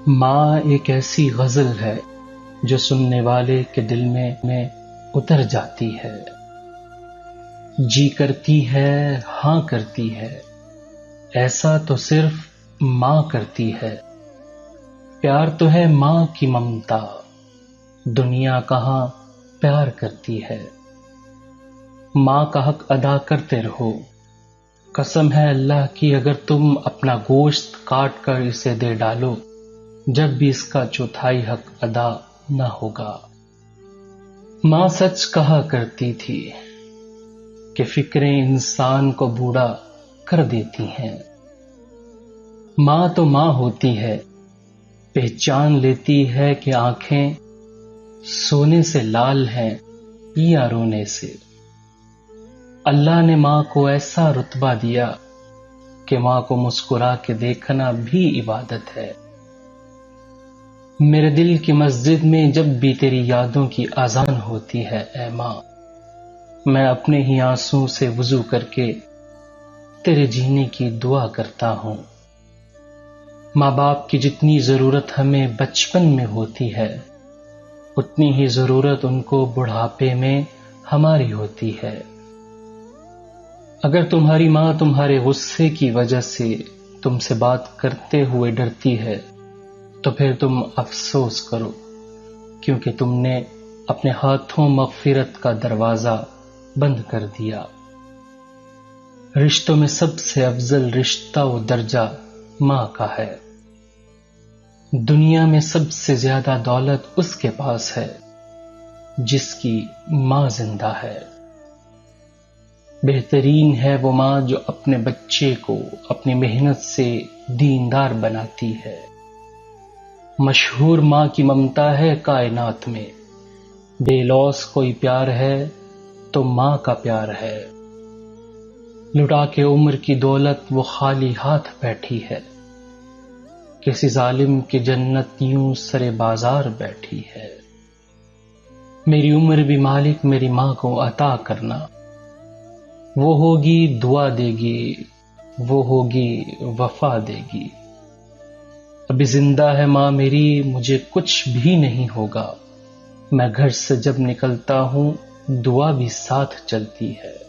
ماں ایک ایسی غزل ہے جو سننے والے کے دل میں اتر جاتی ہے، جی کرتی ہے، ہاں کرتی ہے، ایسا تو صرف ماں کرتی ہے۔ پیار تو ہے ماں کی ممتا، دنیا کہاں پیار کرتی ہے۔ ماں کا حق ادا کرتے رہو، قسم ہے اللہ کی اگر تم اپنا گوشت کاٹ کر اسے دے ڈالو، جب بھی اس کا چوتھائی حق ادا نہ ہوگا۔ ماں سچ کہا کرتی تھی کہ فکریں انسان کو بوڑھا کر دیتی ہیں۔ ماں تو ماں ہوتی ہے، پہچان لیتی ہے کہ آنکھیں سونے سے لال ہیں یا رونے سے۔ اللہ نے ماں کو ایسا رتبہ دیا کہ ماں کو مسکرا کے دیکھنا بھی عبادت ہے۔ میرے دل کی مسجد میں جب بھی تیری یادوں کی اذان ہوتی ہے اے ماں، میں اپنے ہی آنسوں سے وضو کر کے تیرے جینے کی دعا کرتا ہوں۔ ماں باپ کی جتنی ضرورت ہمیں بچپن میں ہوتی ہے، اتنی ہی ضرورت ان کو بڑھاپے میں ہماری ہوتی ہے۔ اگر تمہاری ماں تمہارے غصے کی وجہ سے تم سے بات کرتے ہوئے ڈرتی ہے تو پھر تم افسوس کرو، کیونکہ تم نے اپنے ہاتھوں مغفرت کا دروازہ بند کر دیا۔ رشتوں میں سب سے افضل رشتہ و درجہ ماں کا ہے۔ دنیا میں سب سے زیادہ دولت اس کے پاس ہے جس کی ماں زندہ ہے۔ بہترین ہے وہ ماں جو اپنے بچے کو اپنی محنت سے دیندار بناتی ہے۔ مشہور ماں کی ممتا ہے کائنات میں، بے لوث کوئی پیار ہے تو ماں کا پیار ہے۔ لٹا کے عمر کی دولت وہ خالی ہاتھ بیٹھی ہے، کسی ظالم کی جنت یوں سرے بازار بیٹھی ہے۔ میری عمر بھی مالک میری ماں کو عطا کرنا، وہ ہوگی دعا دے گی، وہ ہوگی وفا دے گی۔ ابھی زندہ ہے ماں میری، مجھے کچھ بھی نہیں ہوگا، میں گھر سے جب نکلتا ہوں دعا بھی ساتھ چلتی ہے۔